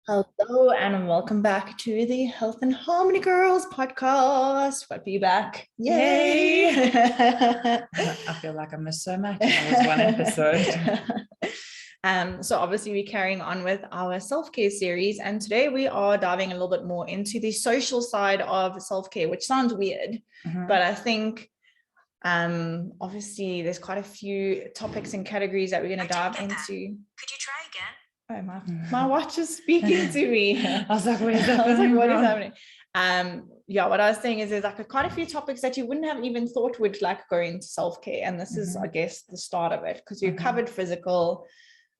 Hello and welcome back to the Health and Harmony Girls podcast. What be back? Yay! I feel like I missed so much. It was one episode. So obviously we're carrying on with our self-care series, and today we are diving a little bit more into the social side of self-care, which sounds weird, but I think obviously there's quite a few topics and categories that we're going to dive into. Could you try again? Oh, my watch is speaking to me. I was like, what is happening? I was like, what is happening? What I was saying is there's like quite a few topics that you wouldn't have even thought would like go into self-care. And this is, I guess, the start of it, because we've covered physical,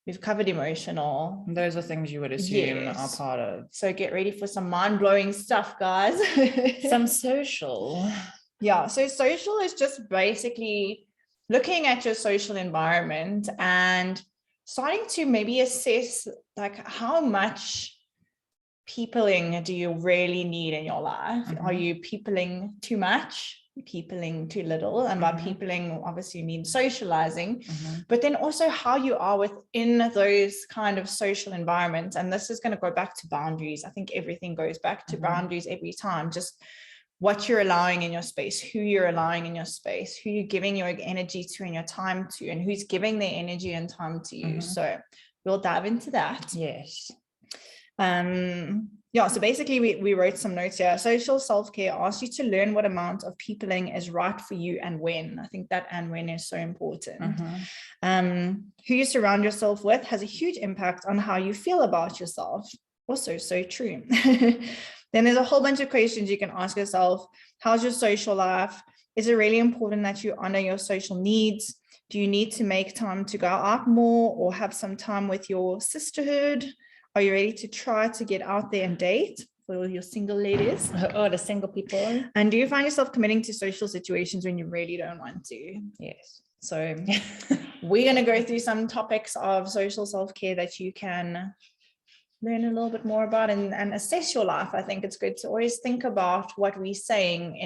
we've covered emotional. Those are things you would assume are part of. So get ready for some mind-blowing stuff, guys. Some social. Yeah. So social is just basically looking at your social environment and starting to maybe assess like how much peopling do you really need in your life? Are you peopling too much, peopling too little? And by peopling, obviously you mean socializing, but then also how you are within those kind of social environments. And this is going to go back to boundaries. I think everything goes back to boundaries every time. Just what you're allowing in your space, who you're allowing in your space, who you're giving your energy to and your time to, and who's giving their energy and time to you. So we'll dive into that. Yes. So basically we wrote some notes here. Social self-care asks you to learn what amount of peopling is right for you and when. I think that and when is so important. Who you surround yourself with has a huge impact on how you feel about yourself. Also so true. Then there's a whole bunch of questions you can ask yourself. How's your social life? Is it really important that you honor your social needs? Do you need to make time to go out more or have some time with your sisterhood? Are you ready to try to get out there and date for all your single ladies? Oh, the single people. And do you find yourself committing to social situations when you really don't want to? Yes. So we're going to go through some topics of social self-care that you can learn a little bit more about and assess your life. I think it's good to always think about what we're saying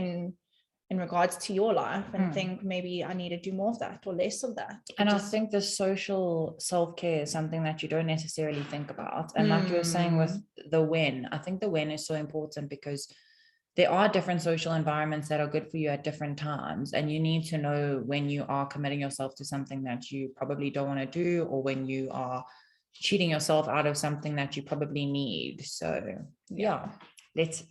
in regards to your life and think maybe I need to do more of that or less of that. And I think the social self-care is something that you don't necessarily think about. And like you were saying with the when, I think the when is so important because there are different social environments that are good for you at different times. And you need to know when you are committing yourself to something that you probably don't want to do, or when you are cheating yourself out of something that you probably need. So yeah, let's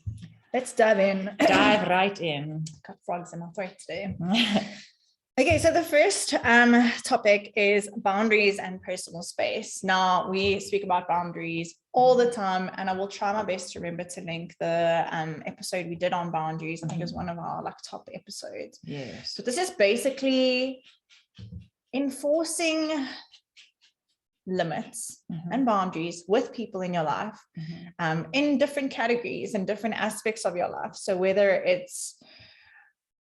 dive in. Dive right in. Got frogs in my throat today. Okay, so the first topic is boundaries and personal space. Now, we speak about boundaries all the time, and I will try my best to remember to link the episode we did on boundaries. I think it was one of our top episodes. Yes. So this is basically enforcing limits and boundaries with people in your life in different categories and different aspects of your life. So whether it's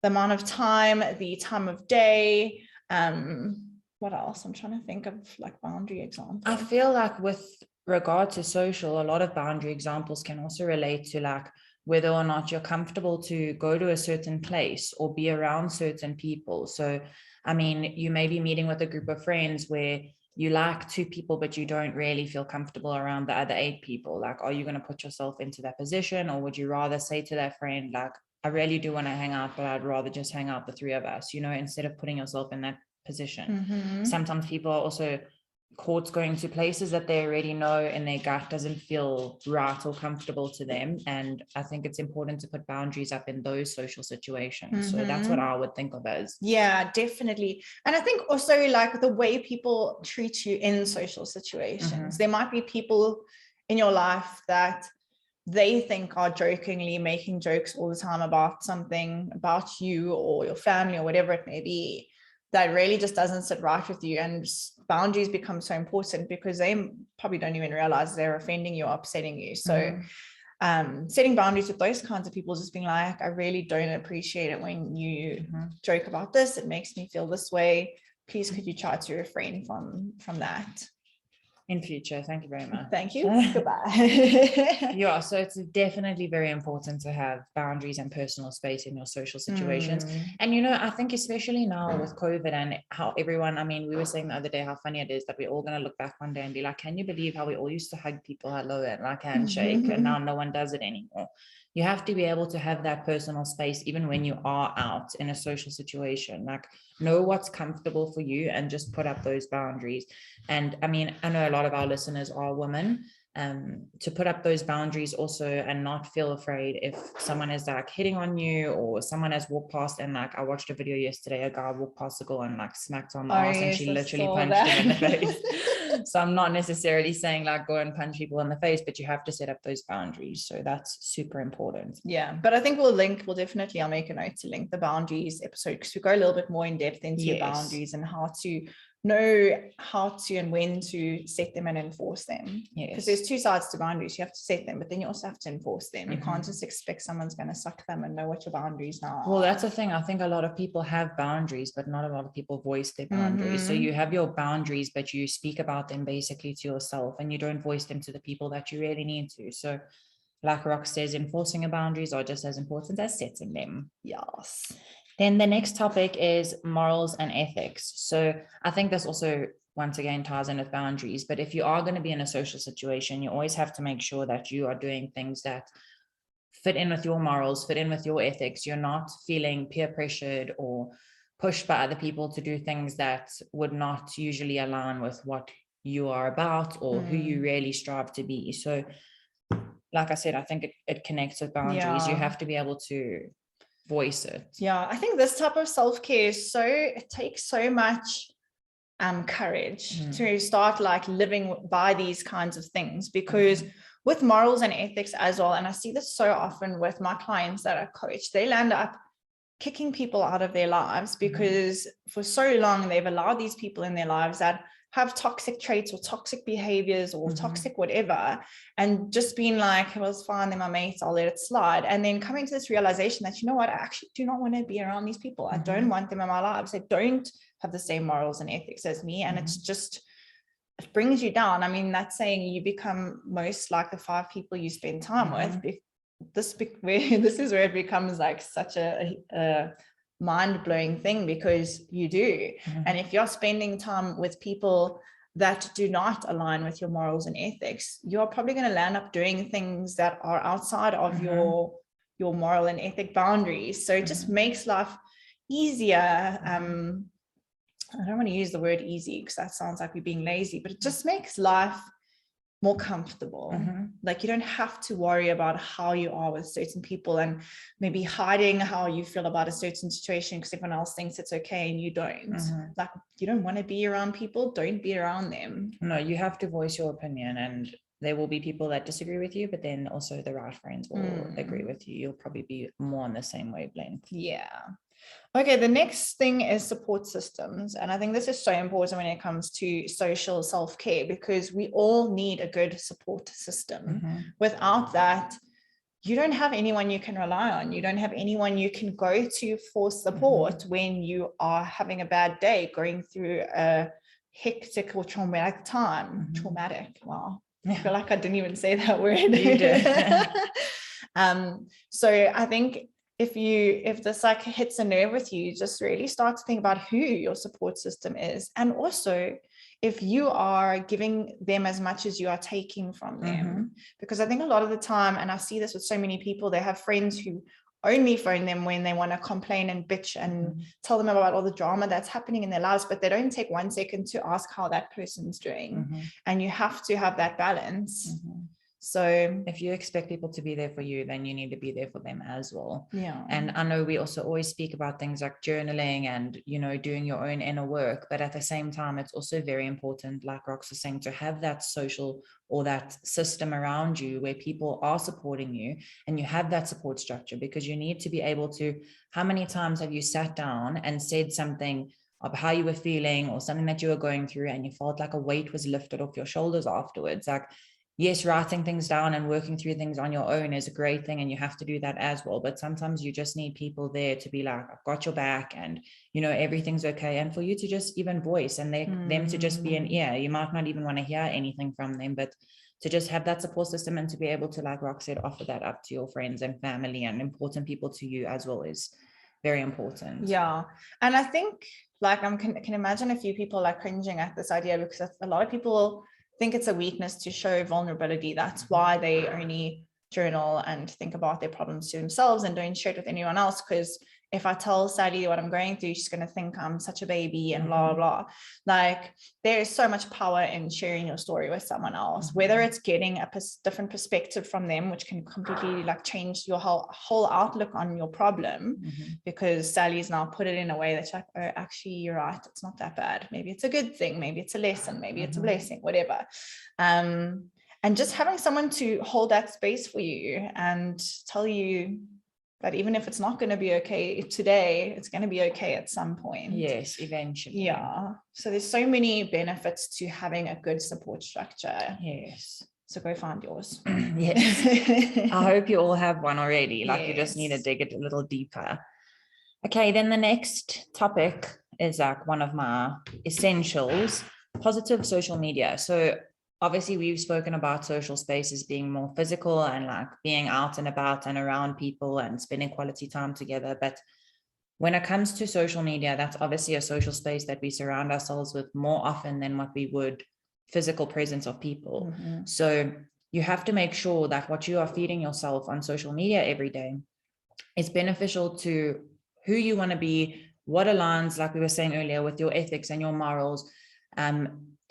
the amount of time, the time of day, what else? I'm trying to think of like boundary examples. I feel like with regard to social, a lot of boundary examples can also relate to like whether or not you're comfortable to go to a certain place or be around certain people. So, I mean, you may be meeting with a group of friends where you like 2 people, but you don't really feel comfortable around the other 8 people. Like, are you going to put yourself into that position, or would you rather say to that friend, like, I really do want to hang out, but I'd rather just hang out the 3 of us, instead of putting yourself in that position. Sometimes people are also caught going to places that they already know and their gut doesn't feel right or comfortable to them. And I think it's important to put boundaries up in those social situations. So that's what I would think of as. Yeah, definitely. And I think also like the way people treat you in social situations. There might be people in your life that they think are jokingly making jokes all the time about something about you or your family or whatever it may be, that really just doesn't sit right with you. And boundaries become so important because they probably don't even realize they're offending you or upsetting you. So setting boundaries with those kinds of people, just being like, I really don't appreciate it when you joke about this. It makes me feel this way. Please, could you try to refrain from that? in future. Thank you very much. Thank you. Goodbye. Yeah, so it's definitely very important to have boundaries and personal space in your social situations. And, you know, I think especially now with COVID and how everyone, I mean, we were saying the other day how funny it is that we're all going to look back one day and be like, can you believe how we all used to hug people hello and like handshake and now no one does it anymore? You have to be able to have that personal space even when you are out in a social situation. Like, know what's comfortable for you and just put up those boundaries. And I mean, I know a lot of our listeners are women, to put up those boundaries also and not feel afraid if someone is like hitting on you or someone has walked past. And like, I watched a video yesterday, a guy walked past a girl and like smacked her on the ass and she literally punched him in the face. So I'm not necessarily saying like go and punch people in the face, but you have to set up those boundaries. So that's super important. Yeah, but I think we'll definitely, I'll make a note to link the boundaries episode because we go a little bit more in depth into your boundaries and how to know how to and when to set them and enforce them. Because there's two sides to boundaries. You have to set them, but then you also have to enforce them. You can't just expect someone's going to suck them and know what your boundaries now are. Well, that's the thing. I think a lot of people have boundaries, but not a lot of people voice their boundaries. So you have your boundaries, but you speak about them basically to yourself and you don't voice them to the people that you really need to. So like Rox says, enforcing your boundaries are just as important as setting them. Yes. Then the next topic is morals and ethics. So I think this also, once again, ties in with boundaries. But if you are going to be in a social situation, you always have to make sure that you are doing things that fit in with your morals, fit in with your ethics. You're not feeling peer pressured or pushed by other people to do things that would not usually align with what you are about or who you really strive to be. So like I said, I think it connects with boundaries. You have to be able to voice it. Yeah, I think this type of self-care is it takes so much courage to start like living by these kinds of things, because with morals and ethics as well, and I see this so often with my clients that are coached, they'll end up kicking people out of their lives because for so long they've allowed these people in their lives that have toxic traits or toxic behaviors or toxic whatever, and just being like, well, it's fine, they're my mates, I'll let it slide. And then coming to this realization that, you know what, I actually do not want to be around these people. I don't want them in my lives. They don't have the same morals and ethics as me. And it's just, it brings you down. I mean, that's saying you become most like the 5 people you spend time with. This is where it becomes like such a mind-blowing thing, because you do. And if you're spending time with people that do not align with your morals and ethics, you're probably going to land up doing things that are outside of your moral and ethic boundaries. So it just makes life easier. I don't want to use the word easy because that sounds like we're being lazy, but it just makes life more comfortable. Like you don't have to worry about how you are with certain people and maybe hiding how you feel about a certain situation because everyone else thinks it's okay and you don't. Like, you don't want to be around people, don't be around them. No, you have to voice your opinion, and there will be people that disagree with you, but then also the right friends will agree with you. You'll probably be more on the same wavelength. Yeah. Okay, the next thing is support systems. And I think this is so important when it comes to social self-care, because we all need a good support system. Without that, you don't have anyone you can rely on. You don't have anyone you can go to for support when you are having a bad day, going through a hectic or traumatic time. Traumatic, wow. I feel like I didn't even say that word. You did. So I think if this like hits a nerve with you, just really start to think about who your support system is. And also if you are giving them as much as you are taking from them, because I think a lot of the time, and I see this with so many people, they have friends who only phone them when they want to complain and bitch and tell them about all the drama that's happening in their lives, but they don't take 1 second to ask how that person's doing. And you have to have that balance. So if you expect people to be there for you, then you need to be there for them as well. Yeah. And I know we also always speak about things like journaling and, you know, doing your own inner work, but at the same time, it's also very important, like Rox was saying, to have that social or that system around you where people are supporting you and you have that support structure, because you need to be able to, how many times have you sat down and said something of how you were feeling or something that you were going through and you felt like a weight was lifted off your shoulders afterwards? Like, yes, writing things down and working through things on your own is a great thing, and you have to do that as well. But sometimes you just need people there to be like, I've got your back, and everything's okay. And for you to just even voice, and them to just be an ear. You might not even want to hear anything from them, but to just have that support system, and to be able to, like Rox said, offer that up to your friends and family and important people to you as well is very important. Yeah. And I think like I can imagine a few people like cringing at this idea, because a lot of people think it's a weakness to show vulnerability. That's why they only journal and think about their problems to themselves and don't share it with anyone else. Because if I tell Sally what I'm going through, she's going to think I'm such a baby and blah, blah, blah. Like there is so much power in sharing your story with someone else, whether it's getting a different perspective from them, which can completely like change your whole outlook on your problem, because Sally's now put it in a way that's like, oh, actually, you're right. It's not that bad. Maybe it's a good thing. Maybe it's a lesson. Maybe it's a blessing, whatever. And just having someone to hold that space for you and tell you that even if it's not going to be okay today, it's going to be okay at some point. Yes, eventually. Yeah. So there's so many benefits to having a good support structure. Yes. So go find yours. Yes. I hope you all have one already. Like you just need to Yes. dig it a little deeper. Okay, then the next topic is like one of my essentials, positive social media. So obviously we've spoken about social spaces being more physical and like being out and about and around people and spending quality time together. But when it comes to social media, that's obviously a social space that we surround ourselves with more often than what we would physical presence of people. So you have to make sure that what you are feeding yourself on social media every day is beneficial to who you want to be, what aligns, like we were saying earlier, with your ethics and your morals.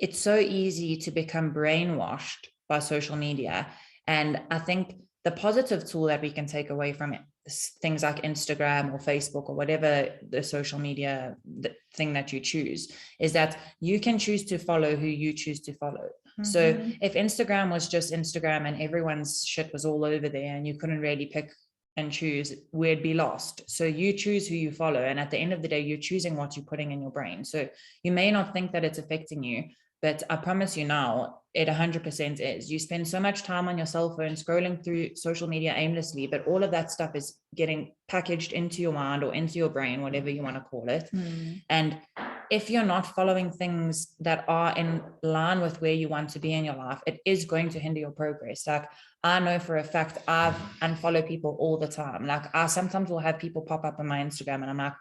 It's so easy to become brainwashed by social media. And I think the positive tool that we can take away from it, things like Instagram or Facebook or whatever the social media thing that you choose, is that you can choose to follow who you choose to follow. So if Instagram was just Instagram and everyone's shit was all over there and you couldn't really pick and choose, we'd be lost. So you choose who you follow. And at the end of the day, you're choosing what you're putting in your brain. So you may not think that it's affecting you, but I promise you now, it 100% is. You spend so much time on your cell phone scrolling through social media aimlessly, but all of that stuff is getting packaged into your mind or into your brain, whatever you want to call it. And if you're not following things that are in line with where you want to be in your life, it is going to hinder your progress. Like I know for a fact, I've unfollowed people all the time. Like I sometimes will have people pop up on my Instagram and I'm like,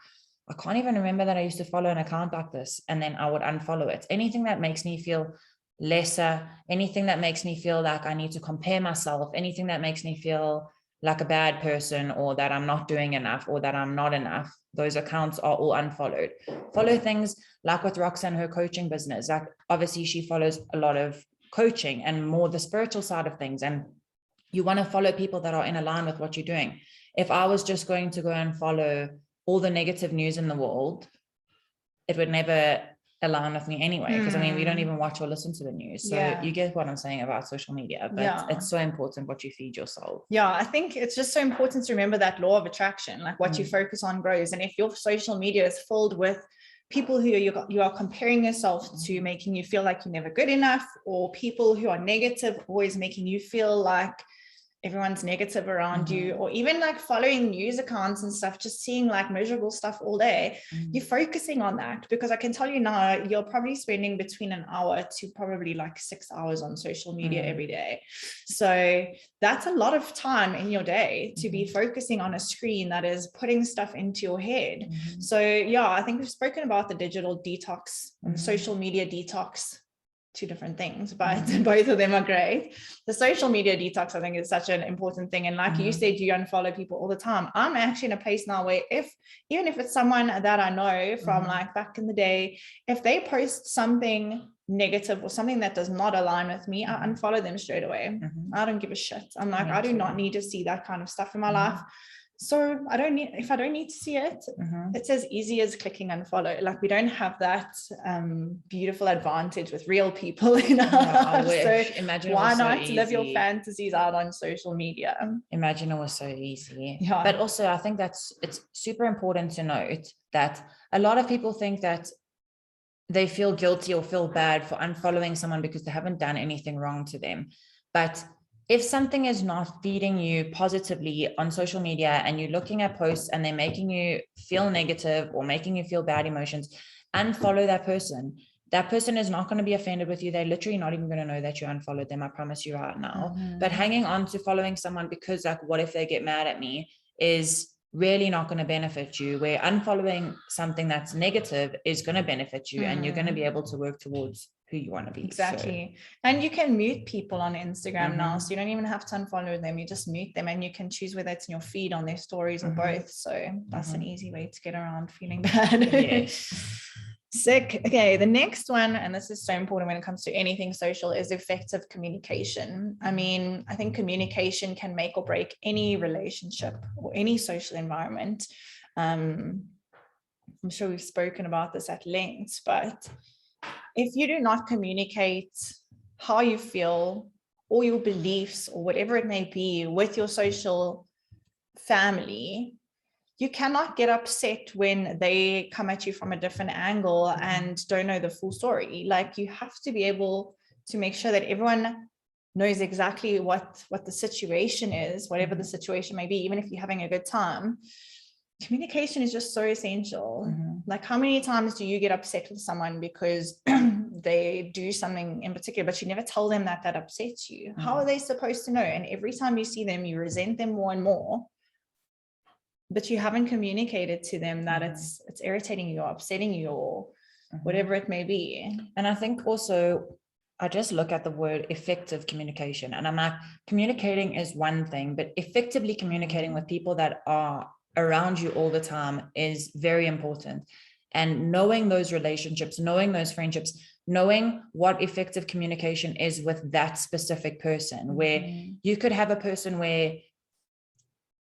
I can't even remember that I used to follow an account like this. And then I would unfollow it. Anything that makes me feel lesser, anything that makes me feel like I need to compare myself, anything that makes me feel like a bad person or that I'm not doing enough or that I'm not enough, those accounts are all unfollowed. Follow things like with Roxanne, her coaching business. Like obviously she follows a lot of coaching and more the spiritual side of things. And you want to follow people that are in line with what you're doing. If I was just going to go and follow all the negative news in the world, it would never align with me anyway, because I mean we don't even watch or listen to the news. So you get what I'm saying about social media, but it's so important what you feed yourself. I think it's just so important to remember that law of attraction, like what you focus on grows. And if your social media is filled with people who you are comparing yourself to, making you feel like you're never good enough, or people who are negative, always making you feel like everyone's negative around you, or even like following news accounts and stuff, just seeing like miserable stuff all day, you're focusing on that. Because I can tell you now, you're probably spending between an hour to probably like 6 hours on social media every day. So that's a lot of time in your day to be focusing on a screen that is putting stuff into your head. So I think we've spoken about the digital detox and social media detox, two different things, but both of them are great. The social media detox, I think, is such an important thing. And like you said, you unfollow people all the time. I'm actually in a place now where even if it's someone that I know from like back in the day, if they post something negative or something that does not align with me, I unfollow them straight away. I don't give a shit. I'm like, I do not need to see that kind of stuff in my life. So if I don't need to see it, it's as easy as clicking unfollow. Like we don't have that beautiful advantage with real people, you know. I wish. So imagine why not so live your fantasies out on social media? Imagine it was so easy. But also I think it's super important to note that a lot of people think that they feel guilty or feel bad for unfollowing someone because they haven't done anything wrong to them. But if something is not feeding you positively on social media and you're looking at posts and they're making you feel negative or making you feel bad emotions, unfollow that person. That person is not going to be offended with you. They're literally not even going to know that you unfollowed them. I promise you right now. But hanging on to following someone because like, what if they get mad at me, is really not going to benefit you, where unfollowing something that's negative is going to benefit you and you're going to be able to work towards who you want to be. Exactly. So. And you can mute people on Instagram now, so you don't even have to unfollow them. You just mute them and you can choose whether it's in your feed, on their stories, or both. So that's an easy way to get around feeling bad. Yes. Sick. Okay, the next one, and this is so important when it comes to anything social, is effective communication. I mean, I think communication can make or break any relationship or any social environment. I'm sure we've spoken about this at length, but if you do not communicate how you feel or your beliefs or whatever it may be with your social family, you cannot get upset when they come at you from a different angle and don't know the full story. Like, you have to be able to make sure that everyone knows exactly what the situation is, whatever the situation may be, even if you're having a good time. Communication is just so essential. Like, how many times do you get upset with someone because they do something in particular, but you never tell them that upsets you? How are they supposed to know? And every time you see them, you resent them more and more, but you haven't communicated to them that it's irritating you or upsetting you or whatever it may be. And I think also, I just look at the word effective communication and I'm like, communicating is one thing, but effectively communicating with people that are around you all the time is very important. And knowing those relationships, knowing those friendships, knowing what effective communication is with that specific person, where you could have a person where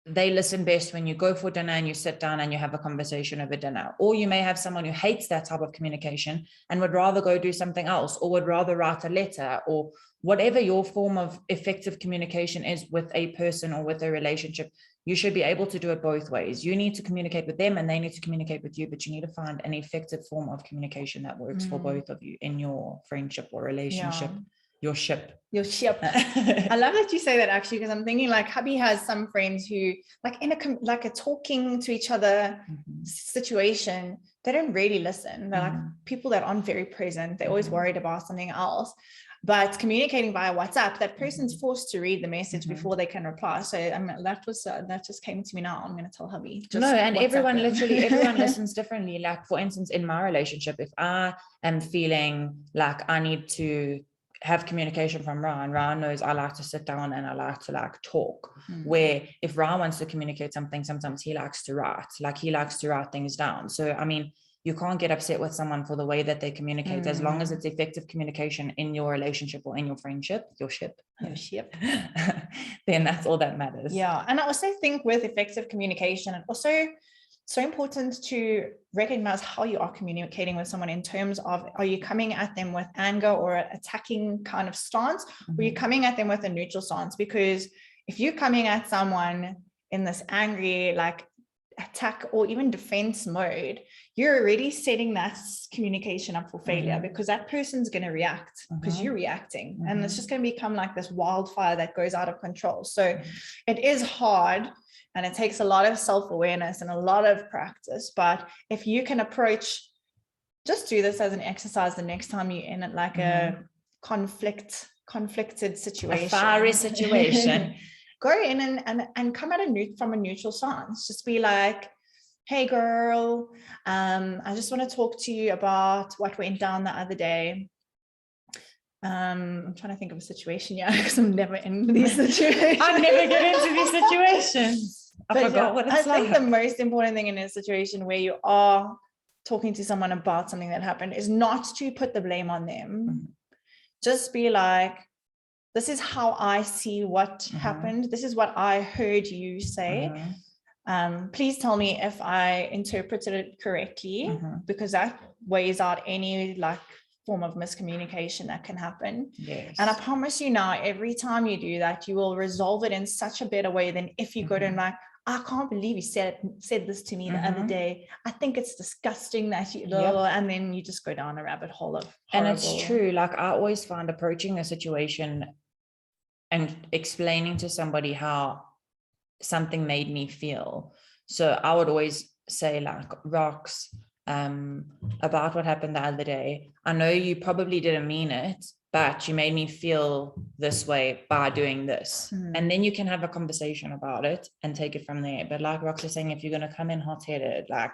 they listen best when you go for dinner and you sit down and you have a conversation over dinner. Or you may have someone who hates that type of communication and would rather go do something else, or would rather write a letter, or whatever your form of effective communication is with a person or with a relationship. You should be able to do it both ways. You need to communicate with them and they need to communicate with you, but you need to find an effective form of communication that works for both of you in your friendship or relationship. Your ship. I love that you say that, actually, because I'm thinking, like, hubby has some friends who, like, in a talking to each other situation, they don't really listen. They're like people that aren't very present. They're always worried about something else. But communicating via WhatsApp, that person's forced to read the message before they can reply. So that just came to me now. I'm going to tell hubby. No, and everyone listens differently. Like, for instance, in my relationship, if I am feeling like I need to have communication from Ryan knows I like to sit down and I like to talk. Where if Ryan wants to communicate something, sometimes he likes to write. Like, he likes to write things down. So I mean, you can't get upset with someone for the way that they communicate, as long as it's effective communication in your relationship or in your friendship, your ship, then that's all that matters. Yeah. And I also think with effective communication, and also so important to recognize how you are communicating with someone, in terms of, are you coming at them with anger or attacking kind of stance, or are you coming at them with a neutral stance? Because if you're coming at someone in this angry, like, attack or even defense mode, you're already setting that communication up for failure, because that person's going to react because you're reacting, and it's just going to become like this wildfire that goes out of control. So it is hard, and it takes a lot of self-awareness and a lot of practice. But if you can just do this as an exercise the next time you're in like a conflicted situation, a fiery situation, go in and come at from a neutral stance. Just be like, hey girl, I just want to talk to you about what went down the other day. I'm trying to think of a situation, because I'm never in these situations. I never get into these situations. I forgot what it's like. I think the most important thing in a situation where you are talking to someone about something that happened is not to put the blame on them. Just be like, this is how I see what happened. This is what I heard you say. Please tell me if I interpreted it correctly, because that weighs out any form of miscommunication that can happen. Yes. And I promise you now, every time you do that, you will resolve it in such a better way than if you go to like, I can't believe you said this to me the other day. I think it's disgusting that you, and then you just go down a rabbit hole of horrible. And it's true. Like, I always find approaching a situation and explaining to somebody how something made me feel. So I would always say, like, Rox, about what happened the other day, I know you probably didn't mean it, but you made me feel this way by doing this. And then you can have a conversation about it and take it from there. But like Rox is saying, if you're going to come in hot-headed, like,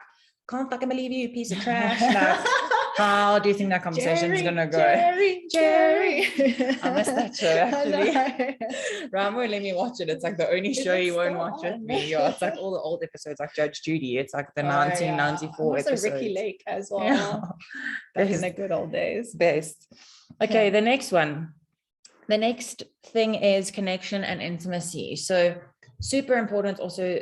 can't fucking believe you, piece of trash, like, how do you think that conversation's going to go? Jerry. I missed that show, actually. Ram won't let me watch it. It's like the only show he won't watch with me. Yeah, it's like all the old episodes, like Judge Judy. It's like the 1994 episodes. Ricky Lake as well. Back in the good old days. Best. Okay, the next one. The next thing is connection and intimacy. So super important also,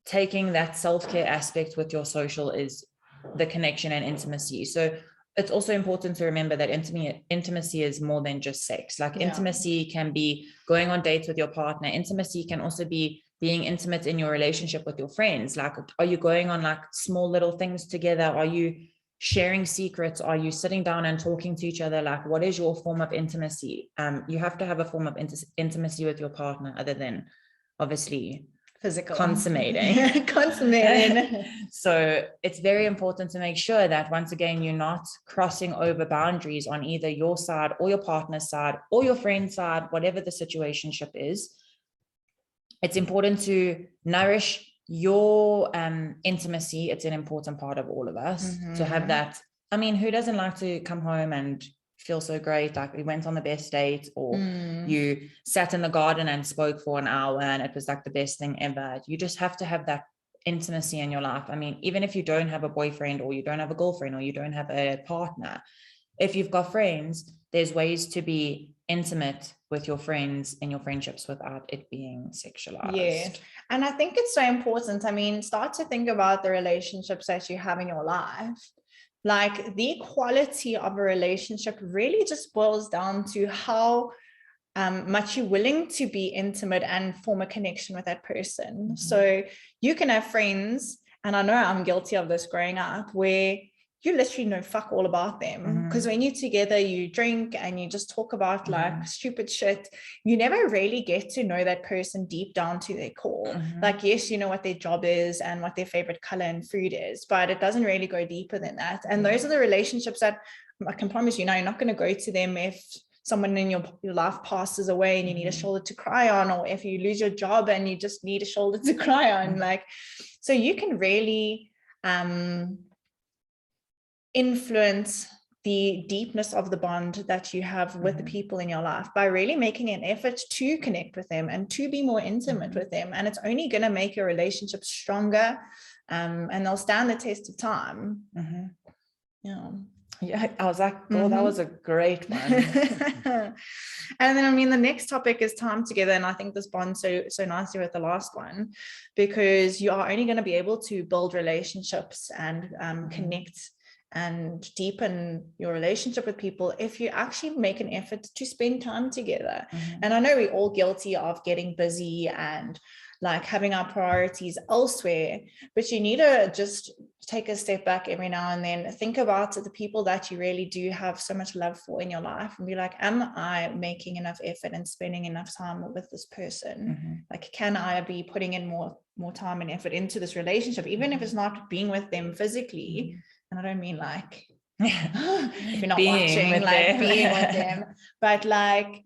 taking that self-care aspect with your social is the connection and intimacy. So it's also important to remember that intimacy is more than just sex. Like intimacy can be going on dates with your partner. Intimacy can also be being intimate in your relationship with your friends. Like, are you going on like small little things together? Are you sharing secrets? Are you sitting down and talking to each other? Like, what is your form of intimacy? You have to have a form of intimacy with your partner other than obviously physical consummating. So it's very important to make sure that, once again, you're not crossing over boundaries on either your side or your partner's side or your friend's side, whatever the situationship is. It's important to nourish your intimacy. It's an important part of all of us to have that. I mean, who doesn't like to come home and feel so great, like we went on the best date, or you sat in the garden and spoke for an hour and it was like the best thing ever? You just have to have that intimacy in your life. I mean, even if you don't have a boyfriend or you don't have a girlfriend or you don't have a partner, if you've got friends, there's ways to be intimate with your friends and your friendships without it being sexualized. Yeah. And I think it's so important. I mean, start to think about the relationships that you have in your life. Like, the quality of a relationship really just boils down to how much you're willing to be intimate and form a connection with that person. So you can have friends, and I know I'm guilty of this growing up, where you literally know fuck all about them, because when you're together, you drink and you just talk about like stupid shit. You never really get to know that person deep down to their core. Like, yes, you know what their job is and what their favorite color and food is, but it doesn't really go deeper than that. And those are the relationships that I can promise you now, you're not going to go to them if someone in your life passes away and you need a shoulder to cry on, or if you lose your job and you just need a shoulder to cry on. Like, so you can really influence the deepness of the bond that you have with the people in your life by really making an effort to connect with them and to be more intimate with them. And it's only going to make your relationship stronger, and they'll stand the test of time. Yeah, I was like, oh, that was a great one. And then, I mean, the next topic is time together. And I think this bonds so nicely with the last one, because you are only going to be able to build relationships and connect and deepen your relationship with people if you actually make an effort to spend time together. And I know we're all guilty of getting busy and like having our priorities elsewhere, but you need to just take a step back every now and then, think about the people that you really do have so much love for in your life, and be like, am I making enough effort and spending enough time with this person? Like, can I be putting in more time and effort into this relationship, even if it's not being with them physically? And I don't mean like if you're not watching, like being with them, but like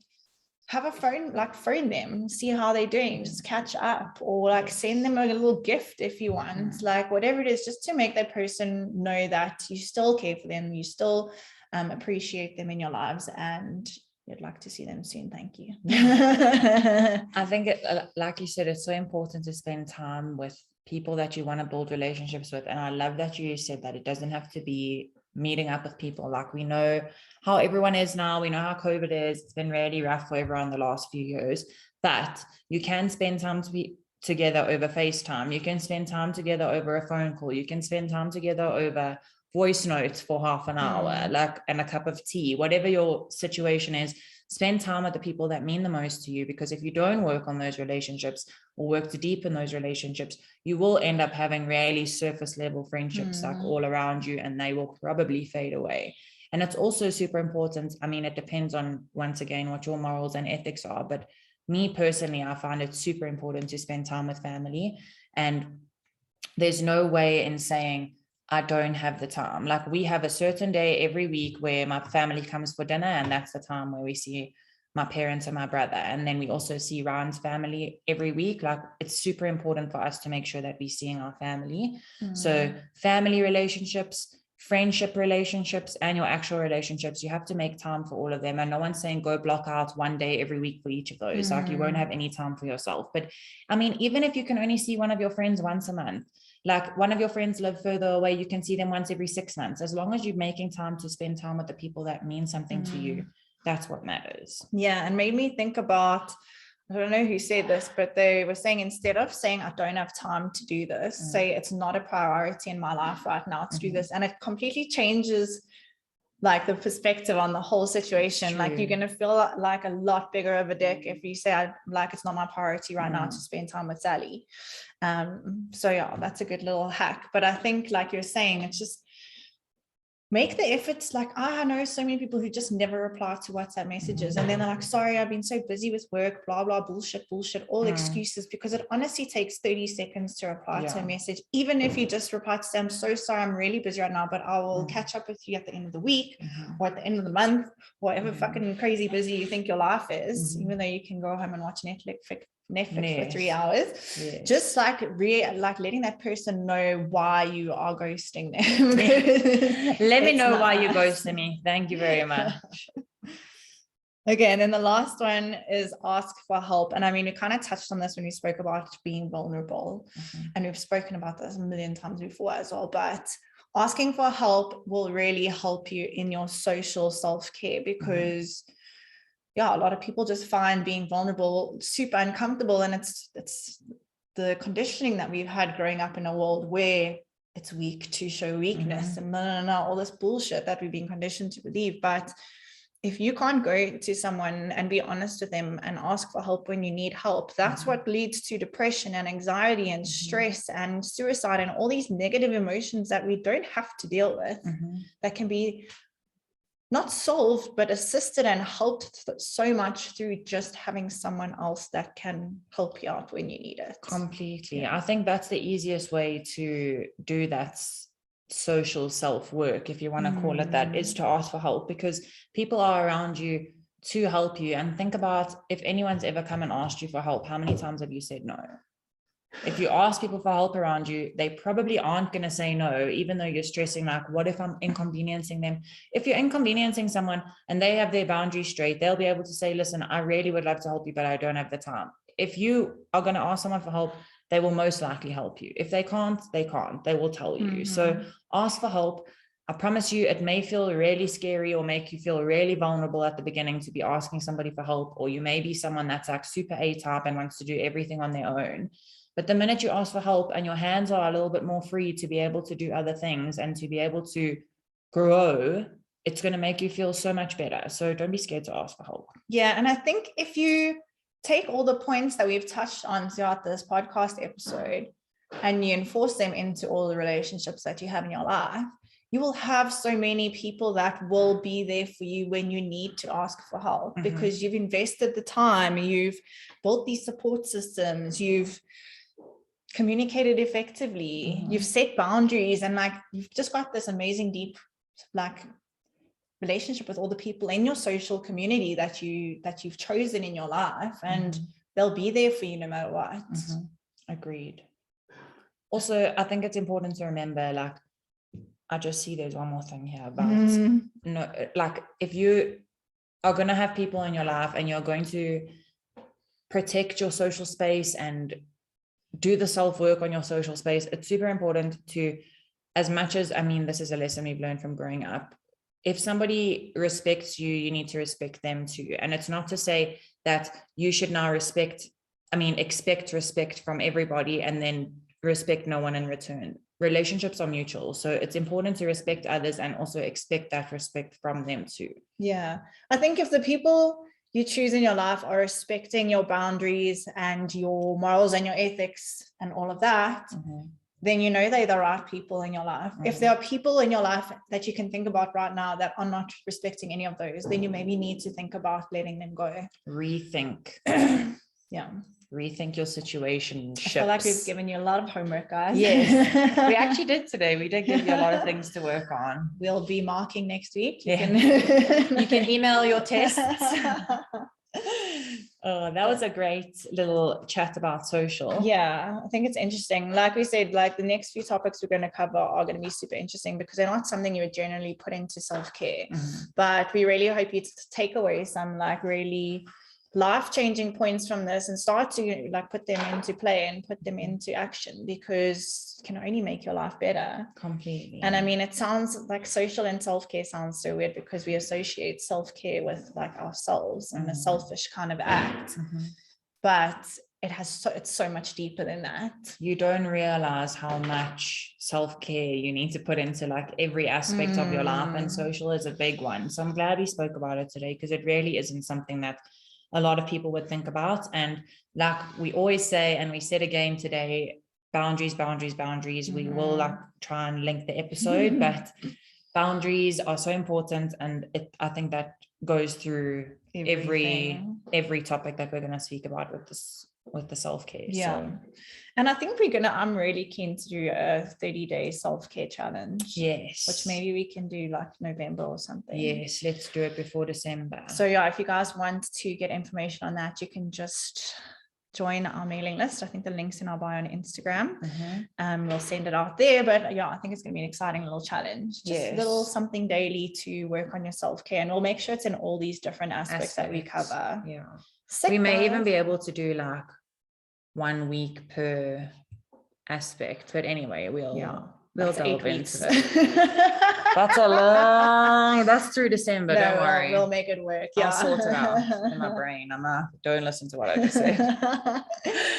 have a phone, like phone them, see how they're doing, just catch up, or like send them a little gift if you want, like whatever it is, just to make that person know that you still care for them, you still appreciate them in your lives, and you'd like to see them soon. Thank you. I think like you said, it's so important to spend time with people that you want to build relationships with. And I love that you said that it doesn't have to be meeting up with people. Like, we know how everyone is now, we know how COVID is, it's been really rough for everyone the last few years, but you can spend time together over FaceTime, you can spend time together over a phone call, you can spend time together over voice notes for half an hour, like, and a cup of tea, whatever your situation is. Spend time with the people that mean the most to you, because if you don't work on those relationships or work to deepen those relationships, you will end up having really surface level friendships like all around you, and they will probably fade away. And it's also super important. I mean, it depends on, once again, what your morals and ethics are, but me personally, I find it super important to spend time with family, and there's no way in saying I don't have the time. Like, we have a certain day every week where my family comes for dinner, and that's the time where we see my parents and my brother. And then we also see Ryan's family every week. Like, it's super important for us to make sure that we're seeing our family. So family relationships, friendship relationships, and your actual relationships, you have to make time for all of them. And no one's saying go block out one day every week for each of those. Like, you won't have any time for yourself. But I mean, even if you can only see one of your friends once a month, like one of your friends live further away, you can see them once every 6 months. As long as you're making time to spend time with the people that mean something to you, that's what matters. Yeah. And made me think about, I don't know who said this, but they were saying, instead of saying I don't have time to do this, say it's not a priority in my life right now to do this. And it completely changes like the perspective on the whole situation. Like, you're going to feel like a lot bigger of a dick if you say like it's not my priority right now to spend time with Sally. So yeah, that's a good little hack. But I think, like you're saying, it's just make the efforts. Like, I know so many people who just never reply to WhatsApp messages, and then they're like, sorry, I've been so busy with work, blah blah, bullshit, all excuses, because it honestly takes 30 seconds to reply to a message. Even if you just reply to say, I'm so sorry, I'm really busy right now, but I will catch up with you at the end of the week or at the end of the month, whatever fucking crazy busy you think your life is, even though you can go home and watch Netflix for 3 hours. Just like letting that person know why you are ghosting them. Let me know why you're ghosting me. Thank you very much. Okay, and then the last one is ask for help. And I mean, we kind of touched on this when we spoke about being vulnerable, and we've spoken about this a million times before as well, but asking for help will really help you in your social self-care, because a lot of people just find being vulnerable super uncomfortable. And it's the conditioning that we've had growing up in a world where it's weak to show weakness and all this bullshit that we've been conditioned to believe. But if you can't go to someone and be honest with them and ask for help when you need help, that's what leads to depression and anxiety and stress and suicide and all these negative emotions that we don't have to deal with, that can be not solved, but assisted and helped so much through just having someone else that can help you out when you need it. Completely. I think that's the easiest way to do that social self-work, if you want to call it that, is to ask for help, because people are around you to help you. And think about, if anyone's ever come and asked you for help, how many times have you said no? If you ask people for help around you, they probably aren't going to say no, even though you're stressing, like, what if I'm inconveniencing them? If you're inconveniencing someone and they have their boundaries straight, they'll be able to say, listen, I really would love to help you, but I don't have the time. If you are going to ask someone for help, they will most likely help you. If they can't, they can't. They will tell you. So ask for help. I promise you, it may feel really scary or make you feel really vulnerable at the beginning to be asking somebody for help, or you may be someone that's like super A-type and wants to do everything on their own. But the minute you ask for help and your hands are a little bit more free to be able to do other things and to be able to grow, it's going to make you feel so much better. So don't be scared to ask for help. Yeah. And I think if you take all the points that we've touched on throughout this podcast episode and you enforce them into all the relationships that you have in your life, you will have so many people that will be there for you when you need to ask for help, because you've invested the time, you've built these support systems, you've communicated effectively, you've set boundaries, and like, you've just got this amazing deep like relationship with all the people in your social community that you've chosen in your life, and they'll be there for you no matter what. Agreed. Also, I think it's important to remember, like, I just see there's one more thing here about no, like, if you are going to have people in your life and you're going to protect your social space and do the self-work on your social space, it's super important to, as much as, I mean, this is a lesson we've learned from growing up, if somebody respects you, you need to respect them too. And it's not to say that you should now expect respect from everybody and then respect no one in return. Relationships are mutual. So it's important to respect others and also expect that respect from them too. Yeah. I think if the people you choose in your life are respecting your boundaries and your morals and your ethics and all of that, then you know they're the right people in your life. If there are people in your life that you can think about right now that are not respecting any of those, then you maybe need to think about letting them go. Rethink. Yeah. Rethink your situation. I feel like we've given you a lot of homework, guys. Yes, we actually did today. We did give you a lot of things to work on. We'll be marking next week. You can email your tests. Oh, that was a great little chat about social. Yeah, I think it's interesting. Like we said, like the next few topics we're going to cover are going to be super interesting because they're not something you would generally put into self-care. But we really hope you to take away some like really life-changing points from this and start to like put them into play and put them into action, because it can only make your life better. Completely. And I mean, it sounds like social and self-care sounds so weird because we associate self-care with like ourselves and a selfish kind of act, but it's so much deeper than that. You don't realize how much self-care you need to put into like every aspect of your life, and social is a big one. So I'm glad we spoke about it today, because it really isn't something that a lot of people would think about. And like we always say, and we said again today, boundaries. We will like try and link the episode, but boundaries are so important. And I think that goes through every topic that we're going to speak about with the self-care. Yeah. So. And I think I'm really keen to do a 30-day self-care challenge. Yes. Which maybe we can do like November or something. Yes, let's do it before December. So yeah, if you guys want to get information on that, you can just join our mailing list. I think the link's in our bio on Instagram. We'll send it out there. But yeah, I think it's going to be an exciting little challenge. Just a little something daily to work on your self-care. And we'll make sure it's in all these different aspects that we cover. Yeah. We may even be able to do like 1 week per aspect, but anyway, we'll delve into it. That's through December. Don't worry, we'll make it work. I'll sort it out in my brain. Don't listen to what I just said.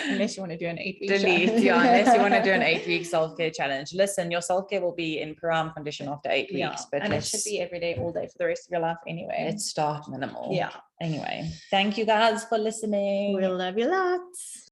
Unless you want to do an 8-week delete. Yeah, unless you want to do an 8-week self-care challenge. Listen, your self-care will be in prime condition after 8 weeks, but it should be every day, all day for the rest of your life anyway. Let's start minimal. Yeah. Anyway, thank you guys for listening. We love you lots.